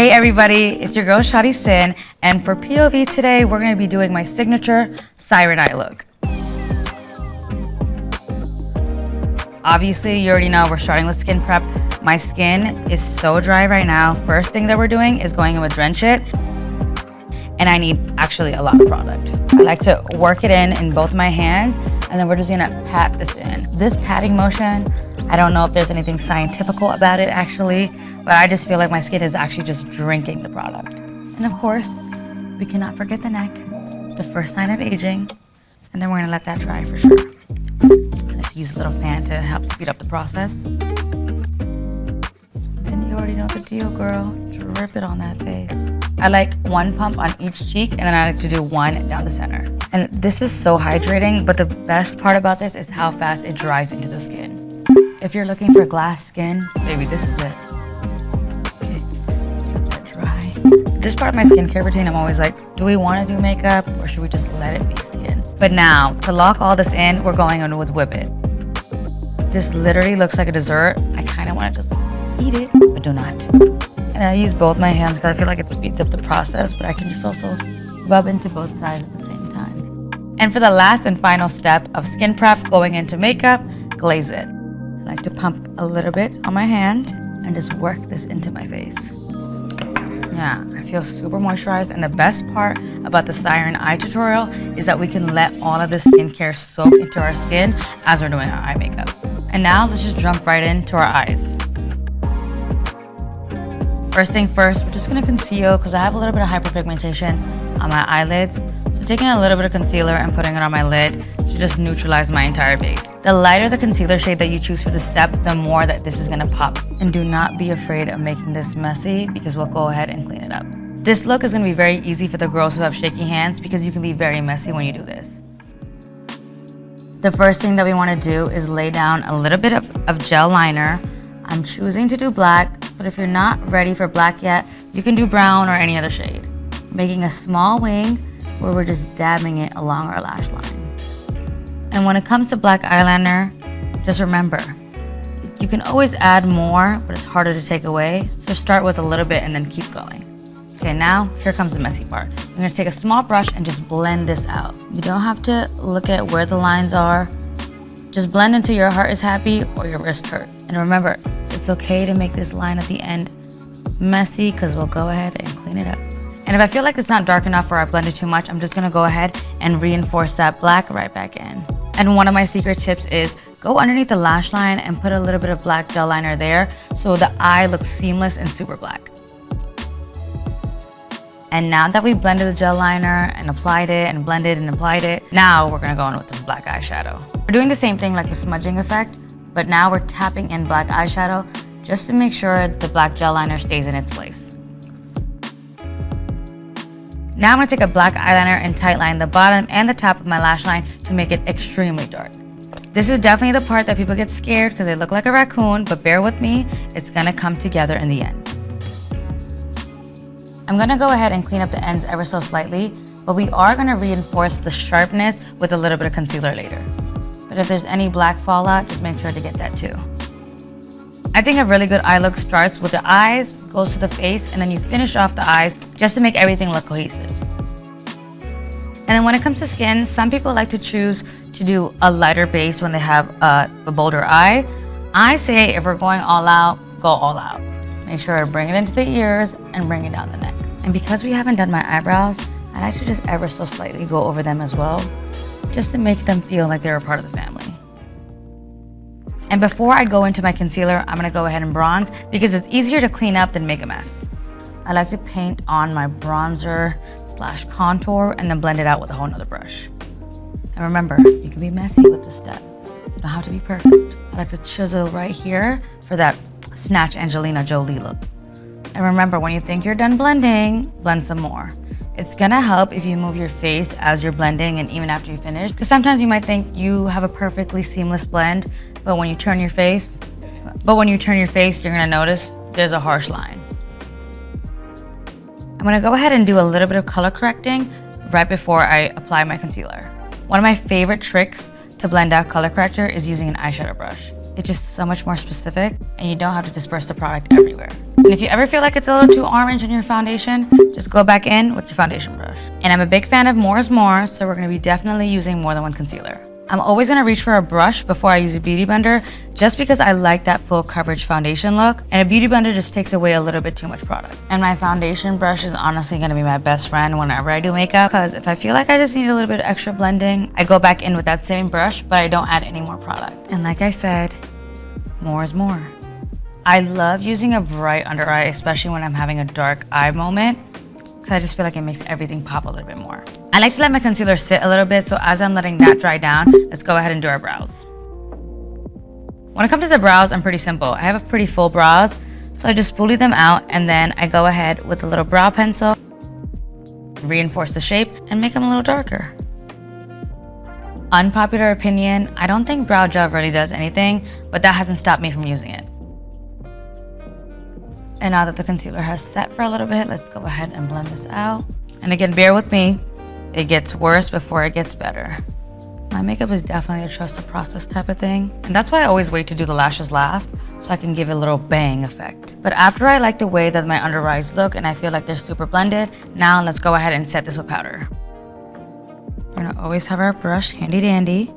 Hey everybody, it's your girl shawtysin, and for POV today, we're gonna be doing my signature Siren Eye look. Obviously, you already know we're starting with skin prep. My skin is so dry right now. First thing that we're doing is going in with Drench It, and I need actually a lot of product. I like to work it in both my hands, and then we're just gonna pat this in. This patting motion, I don't know if there's anything scientific about it actually, but I just feel like my skin is actually just drinking the product. And of course, we cannot forget the neck, the first sign of aging, and then we're gonna let that dry for sure. Let's use a little fan to help speed up the process. And you already know the deal, girl. Drip it on that face. I like one pump on each cheek, and then I like to do one down the center. And this is so hydrating, but the best part about this is how fast it dries into the skin. If you're looking for glass skin, baby, this is it. This part of my skincare routine, I'm always like, do we want to do makeup or should we just let it be skin? But now, to lock all this in, we're going on with Whip It. This literally looks like a dessert. I kind of want to just eat it, but do not. And I use both my hands because I feel like it speeds up the process, but I can just also rub into both sides at the same time. And for the last and final step of skin prep going into makeup, glaze it. I like to pump a little bit on my hand and just work this into my face. Yeah, I feel super moisturized, and the best part about the Siren Eye tutorial is that we can let all of this skincare soak into our skin as we're doing our eye makeup. And now let's just jump right into our eyes. First thing first, we're just gonna conceal because I have a little bit of hyperpigmentation on my eyelids. So taking a little bit of concealer and putting it on my lid to just neutralize my entire base. The lighter the concealer shade that you choose for this step, the more that this is gonna pop. And do not be afraid of making this messy because we'll go ahead and clean it up. This look is gonna be very easy for the girls who have shaky hands because you can be very messy when you do this. The first thing that we wanna do is lay down a little bit of gel liner. I'm choosing to do black, but if you're not ready for black yet, you can do brown or any other shade. Making a small wing where we're just dabbing it along our lash line. And when it comes to black eyeliner, just remember, you can always add more, but it's harder to take away. So start with a little bit and then keep going. Okay, now here comes the messy part. I'm gonna take a small brush and just blend this out. You don't have to look at where the lines are. Just blend until your heart is happy or your wrist hurt. And remember, it's okay to make this line at the end messy because we'll go ahead and clean it up. And if I feel like it's not dark enough or I blended too much, I'm just gonna go ahead and reinforce that black right back in. And one of my secret tips is go underneath the lash line and put a little bit of black gel liner there so the eye looks seamless and super black. And now that we've blended the gel liner and applied it and blended and applied it, now we're gonna go in with some black eyeshadow. We're doing the same thing like the smudging effect, but now we're tapping in black eyeshadow just to make sure the black gel liner stays in its place. Now I'm gonna take a black eyeliner and tightline the bottom and the top of my lash line to make it extremely dark. This is definitely the part that people get scared because they look like a raccoon, but bear with me, it's gonna come together in the end. I'm gonna go ahead and clean up the ends ever so slightly, but we are gonna reinforce the sharpness with a little bit of concealer later. But if there's any black fallout, just make sure to get that too. I think a really good eye look starts with the eyes, goes to the face, and then you finish off the eyes just to make everything look cohesive. And then when it comes to skin, some people like to choose to do a lighter base when they have a bolder eye. I say if we're going all out, go all out. Make sure to bring it into the ears and bring it down the neck. And because we haven't done my eyebrows, I like to just ever so slightly go over them as well, just to make them feel like they're a part of the family. And before I go into my concealer, I'm gonna go ahead and bronze because it's easier to clean up than make a mess. I like to paint on my bronzer / contour and then blend it out with a whole nother brush. And remember, you can be messy with this step. You don't have to be perfect. I like to chisel right here for that Snatch Angelina Jolie look. And remember, when you think you're done blending, blend some more. It's gonna help if you move your face as you're blending and even after you finish. Because sometimes you might think you have a perfectly seamless blend, but when you turn your face, you're gonna notice there's a harsh line. I'm gonna go ahead and do a little bit of color correcting right before I apply my concealer. One of my favorite tricks to blend out color corrector is using an eyeshadow brush. it's just so much more specific and you don't have to disperse the product everywhere. And if you ever feel like it's a little too orange in your foundation, just go back in with your foundation brush. And I'm a big fan of more is more, so we're gonna be definitely using more than one concealer. I'm always gonna reach for a brush before I use a beauty blender just because I like that full coverage foundation look, and a beauty blender just takes away a little bit too much product. And my foundation brush is honestly gonna be my best friend whenever I do makeup, because if I feel like I just need a little bit of extra blending, I go back in with that same brush, but I don't add any more product. And like I said, more is more. I love using a bright under eye, especially when I'm having a dark eye moment, because I just feel like it makes everything pop a little bit more. I like to let my concealer sit a little bit, so as I'm letting that dry down, let's go ahead and do our brows. When it comes to the brows, I'm pretty simple. I have a pretty full brows, so I just spoolie them out, and then I go ahead with a little brow pencil, reinforce the shape, and make them a little darker. Unpopular opinion, I don't think brow gel really does anything, but that hasn't stopped me from using it. And now that the concealer has set for a little bit, let's go ahead and blend this out. And again, bear with me, it gets worse before it gets better. My makeup is definitely a trust the process type of thing. And that's why I always wait to do the lashes last, so I can give it a little bang effect. But after I like the way that my under eyes look and I feel like they're super blended, now let's go ahead and set this with powder. We're gonna always have our brush handy dandy,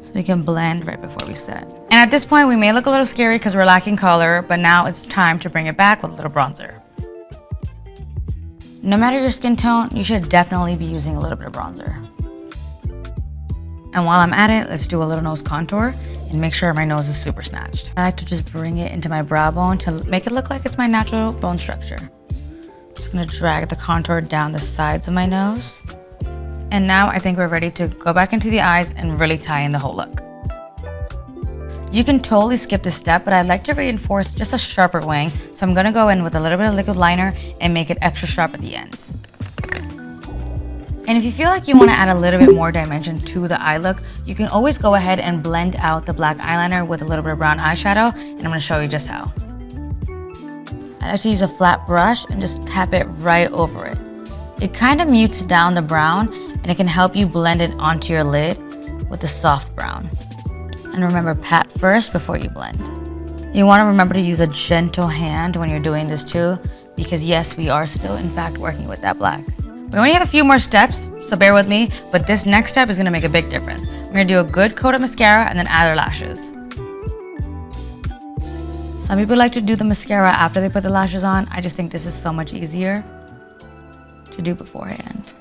so we can blend right before we set. And at this point, we may look a little scary because we're lacking color, but now it's time to bring it back with a little bronzer. No matter your skin tone, you should definitely be using a little bit of bronzer. And while I'm at it, let's do a little nose contour and make sure my nose is super snatched. I like to just bring it into my brow bone to make it look like it's my natural bone structure. Just gonna drag the contour down the sides of my nose. And now I think we're ready to go back into the eyes and really tie in the whole look. You can totally skip this step, but I like to reinforce just a sharper wing. So I'm gonna go in with a little bit of liquid liner and make it extra sharp at the ends. And if you feel like you wanna add a little bit more dimension to the eye look, you can always go ahead and blend out the black eyeliner with a little bit of brown eyeshadow, and I'm gonna show you just how. I like to use a flat brush and just tap it right over it. It kind of mutes down the brown, and it can help you blend it onto your lid with the soft brown. And remember, pat first before you blend. You want to remember to use a gentle hand when you're doing this too, because yes, we are still in fact working with that black. We only have a few more steps, so bear with me, but this next step is going to make a big difference. We're going to do a good coat of mascara and then add our lashes. Some people like to do the mascara after they put the lashes on. I just think this is so much easier to do beforehand.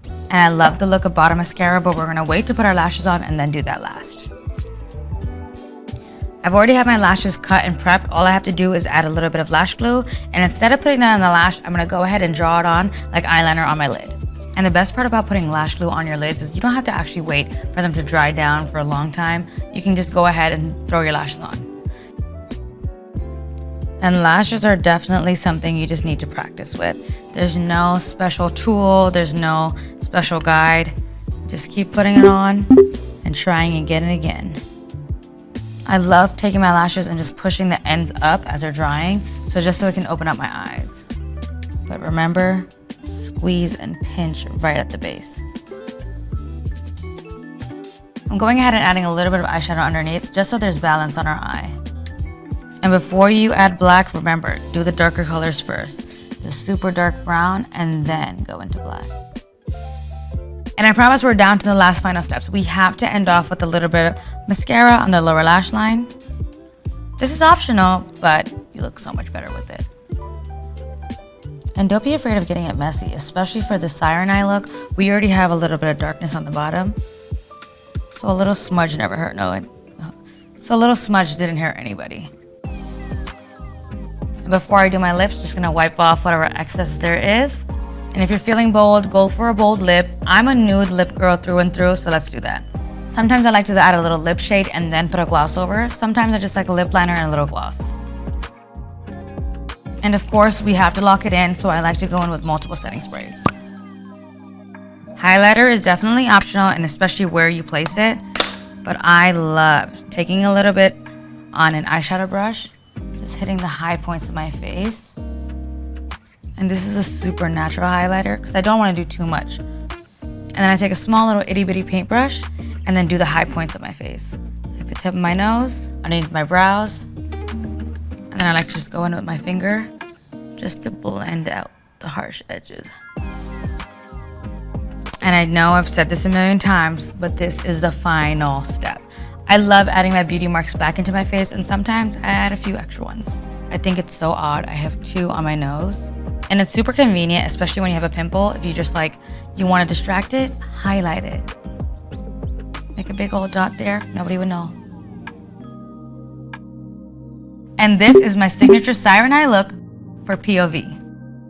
And I love the look of bottom mascara, but we're gonna wait to put our lashes on and then do that last. I've already had my lashes cut and prepped. All I have to do is add a little bit of lash glue, and instead of putting that on the lash, I'm gonna go ahead and draw it on like eyeliner on my lid. And the best part about putting lash glue on your lids is you don't have to actually wait for them to dry down for a long time. You can just go ahead and throw your lashes on. And lashes are definitely something you just need to practice with. There's no special tool, there's no special guide. Just keep putting it on and trying again and again. I love taking my lashes and just pushing the ends up as they're drying, so it can open up my eyes. But remember, squeeze and pinch right at the base. I'm going ahead and adding a little bit of eyeshadow underneath just so there's balance on our eye. And before you add black, remember, do the darker colors first. The super dark brown, and then go into black. And I promise we're down to the last final steps. We have to end off with a little bit of mascara on the lower lash line. This is optional, but you look so much better with it. And don't be afraid of getting it messy, especially for the Siren Eye look. We already have a little bit of darkness on the bottom. So a little smudge never hurt, So a little smudge didn't hurt anybody. Before I do my lips, just gonna wipe off whatever excess there is. And if you're feeling bold, go for a bold lip. I'm a nude lip girl through and through, so let's do that. Sometimes I like to add a little lip shade and then put a gloss over. Sometimes I just like a lip liner and a little gloss. And of course, we have to lock it in, so I like to go in with multiple setting sprays. Highlighter is definitely optional, and especially where you place it. But I love taking a little bit on an eyeshadow brush, just hitting the high points of my face. And this is a super natural highlighter because I don't want to do too much. And then I take a small little itty bitty paintbrush and then do the high points of my face, like the tip of my nose, underneath my brows. And then I like to just go in with my finger just to blend out the harsh edges. And I know I've said this a million times, but this is the final step. I love adding my beauty marks back into my face, and sometimes I add a few extra ones. I think it's so odd. I have 2 on my nose. And it's super convenient, especially when you have a pimple. If you just you want to distract it, highlight it. Make a big old dot there, nobody would know. And this is my signature Siren Eye look for POV.